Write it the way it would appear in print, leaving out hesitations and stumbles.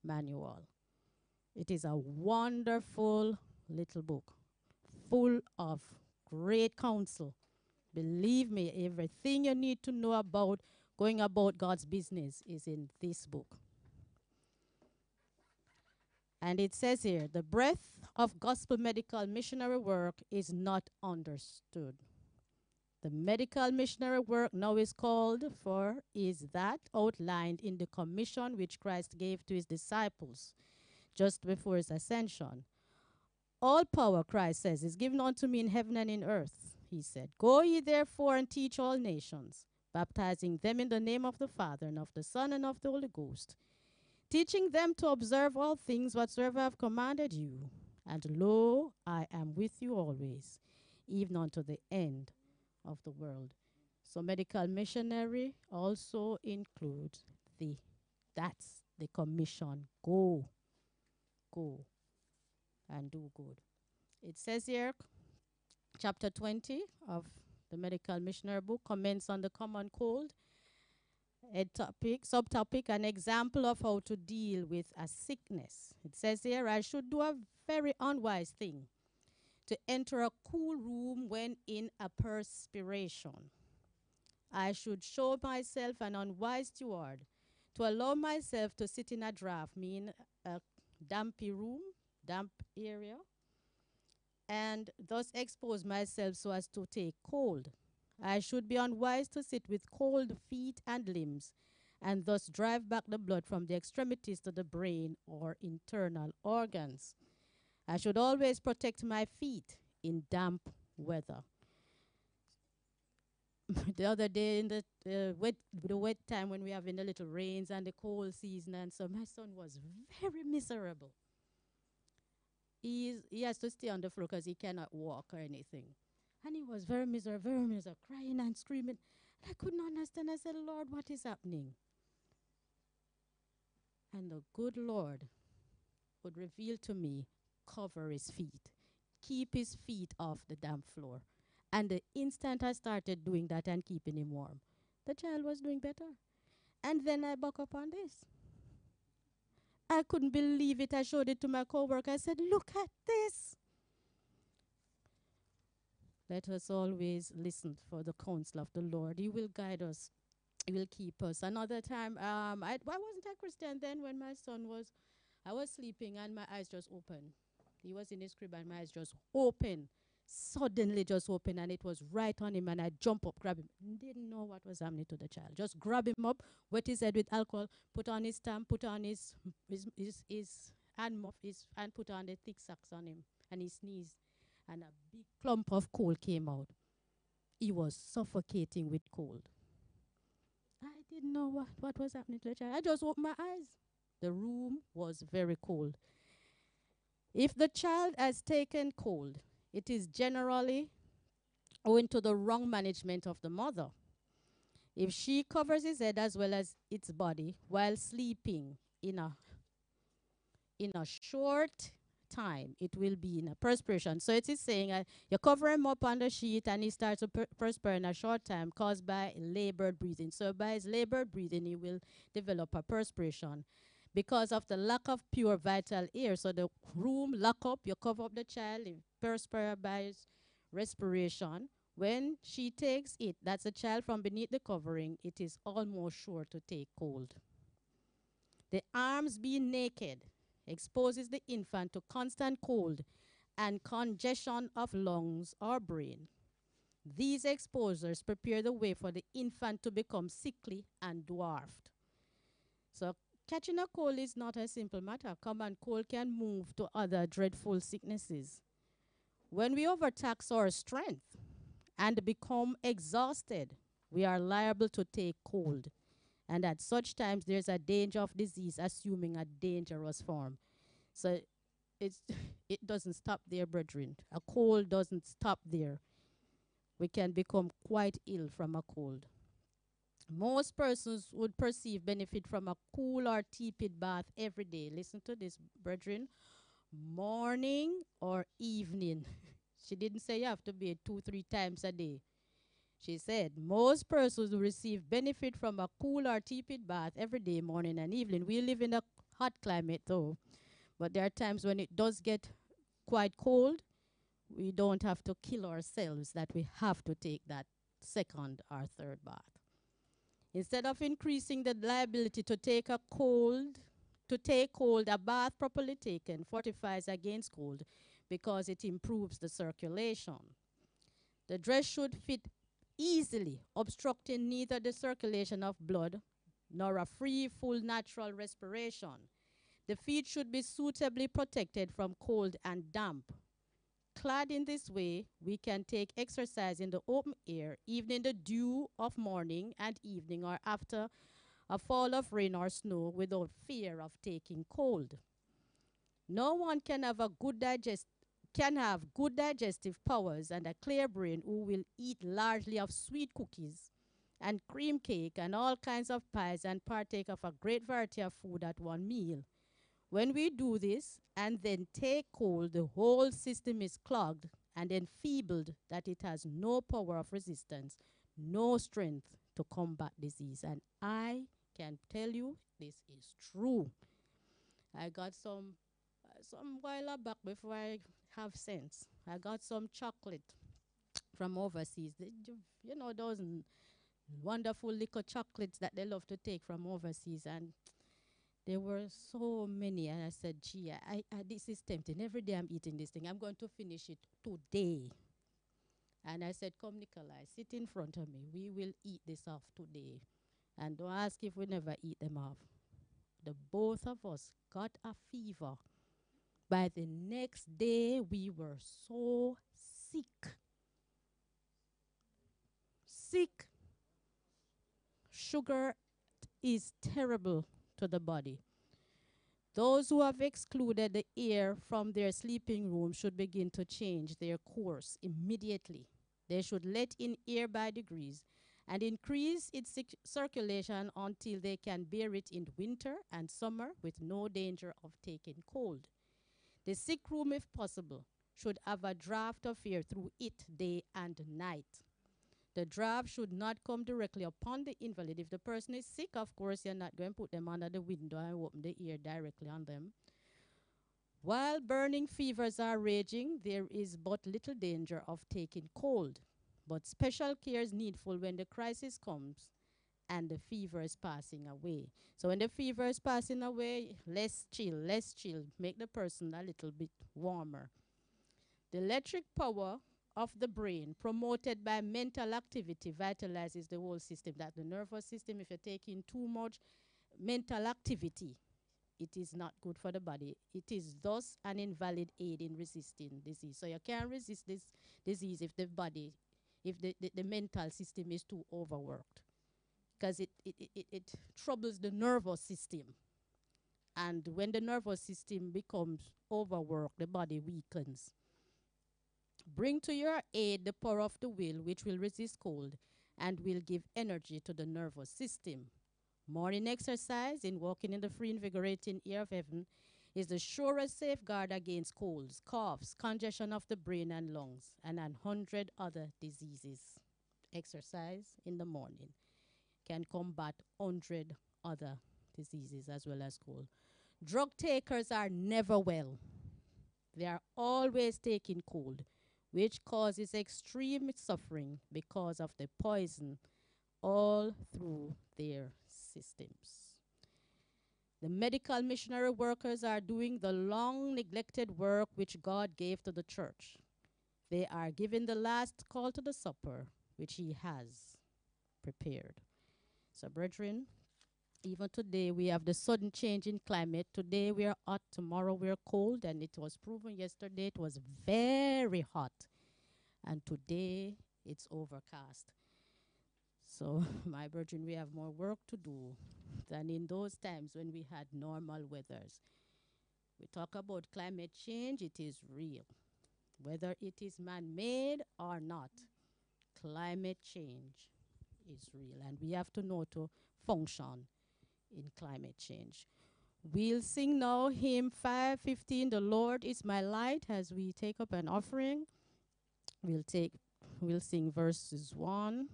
manual. It is a wonderful little book full of great counsel. Believe me, everything you need to know about going about God's business is in this book. And it says here, the breadth of gospel medical missionary work is not understood. The medical missionary work now is called for is that outlined in the commission which Christ gave to his disciples just before his ascension. All power, Christ says, is given unto me in heaven and in earth. He said, go ye therefore and teach all nations, baptizing them in the name of the Father and of the Son and of the Holy Ghost, teaching them to observe all things whatsoever I have commanded you. And lo, I am with you always, even unto the end of the world. So medical missionary also includes that's the commission. Go and do good. It says here, chapter 20 of the medical missionary book comments on the common cold. A topic, subtopic, an example of how to deal with a sickness. It says here, I should do a very unwise thing to enter a cool room when in a perspiration. I should show myself an unwise steward to allow myself to sit in a draft, mean a dampy room, damp area, and thus expose myself so as to take cold. I should be unwise to sit with cold feet and limbs, and thus drive back the blood from the extremities to the brain or internal organs. I should always protect my feet in damp weather. The other day in the wet time when we have in the little rains and the cold season, and so my son was very miserable. He has to stay on the floor because he cannot walk or anything. And he was very miserable, crying and screaming. I couldn't understand. I said, Lord, what is happening? And the good Lord would reveal to me, cover his feet, keep his feet off the damp floor. And the instant I started doing that and keeping him warm, the child was doing better. And then I buck up on this. I couldn't believe it. I showed it to my coworker. I said, look at this. Let us always listen for the counsel of the Lord. He will guide us. He will keep us. Another time, I wasn't a Christian then when my son was, I was sleeping and my eyes just opened. He was in his crib and my eyes just open. Suddenly just open, and it was right on him, and I jump up, grab him. Didn't know what was happening to the child. Just grab him up, wet his head with alcohol, put on his stamp, put on his hand muff, and put on the thick socks on him, and he sneezed, and a big clump of coal came out. He was suffocating with cold. I didn't know what was happening to the child. I just opened my eyes. The room was very cold. If the child has taken cold, it is generally owing to the wrong management of the mother. If she covers his head as well as its body while sleeping in a short time, it will be in a perspiration. So it is saying you cover him up on the sheet and he starts to perspire in a short time caused by labored breathing. So by his labored breathing, he will develop a perspiration because of the lack of pure vital air. So the room lock up, you cover up the child, he perspire by his respiration. When she takes it, that's a child from beneath the covering, it is almost sure to take cold. The arms being naked exposes the infant to constant cold and congestion of lungs or brain. These exposures prepare the way for the infant to become sickly and dwarfed. So catching a cold is not a simple matter. Common cold can move to other dreadful sicknesses. When we overtax our strength and become exhausted, we are liable to take cold. And at such times, there's a danger of disease assuming a dangerous form. So it doesn't stop there, brethren. A cold doesn't stop there. We can become quite ill from a cold. Most persons would perceive benefit from a cool or tepid bath every day. Listen to this, brethren. Morning or evening. She didn't say you have to bathe 2-3 times a day. She said most persons will receive benefit from a cool or tepid bath every day, morning and evening. We live in a hot climate though, but there are times when it does get quite cold. We don't have to kill ourselves that we have to take that second or third bath. Instead of increasing the liability to take cold, a bath properly taken fortifies against cold because it improves the circulation. The dress should fit easily, obstructing neither the circulation of blood nor a free, full, natural respiration. The feet should be suitably protected from cold and damp. Clad in this way, we can take exercise in the open air, even in the dew of morning and evening, or after a fall of rain or snow, without fear of taking cold. No one can have good digestive powers and a clear brain who will eat largely of sweet cookies and cream cake and all kinds of pies and partake of a great variety of food at one meal. When we do this and then take cold, the whole system is clogged and enfeebled that it has no power of resistance, no strength to combat disease. And I can tell you this is true. I got some while back before I have sense. I got some chocolate from overseas. You know those wonderful little chocolates that they love to take from overseas, and there were so many, and I said, gee, this is tempting. Every day I'm eating this thing. I'm going to finish it today. And I said, come, Nikolai, sit in front of me. We will eat this off today. And don't ask if we never eat them off. The both of us got a fever. By the next day, we were so sick. Sick. Sugar is terrible to the body. Those who have excluded the air from their sleeping room should begin to change their course immediately. They should let in air by degrees and increase its circulation until they can bear it in winter and summer with no danger of taking cold. The sick room, if possible, should have a draft of air through it day and night. The draft should not come directly upon the invalid. If the person is sick, of course, you're not going to put them under the window and open the air directly on them. While burning fevers are raging, there is but little danger of taking cold. But special care is needful when the crisis comes and the fever is passing away. So when the fever is passing away, less chill, make the person a little bit warmer. The electric power of the brain, promoted by mental activity, vitalizes the whole system. That the nervous system, if you're taking too much mental activity, it is not good for the body. It is thus an invalid aid in resisting disease. So you can't resist this disease if the mental system is too overworked, because it troubles the nervous system. And when the nervous system becomes overworked, the body weakens. Bring to your aid the power of the will, which will resist cold and will give energy to the nervous system. Morning exercise in walking in the free, invigorating air of heaven is the surest safeguard against colds, coughs, congestion of the brain and lungs, and 100 other diseases. Exercise in the morning can combat 100 other diseases as well as cold. Drug takers are never well. They are always taking cold, which causes extreme suffering because of the poison all through their systems. The medical missionary workers are doing the long neglected work which God gave to the church. They are giving the last call to the supper which he has prepared. So, brethren, even today we have the sudden change in climate. Today we are hot, tomorrow we are cold, and it was proven yesterday it was very hot. And today it's overcast. So, my brethren, we have more work to do than in those times when we had normal weathers. We talk about climate change, it is real. Whether it is man-made or not, climate change is real. And we have to know to function in climate change. We'll sing now hymn 515, The Lord is My Light, as we take up an offering. We'll sing verses 1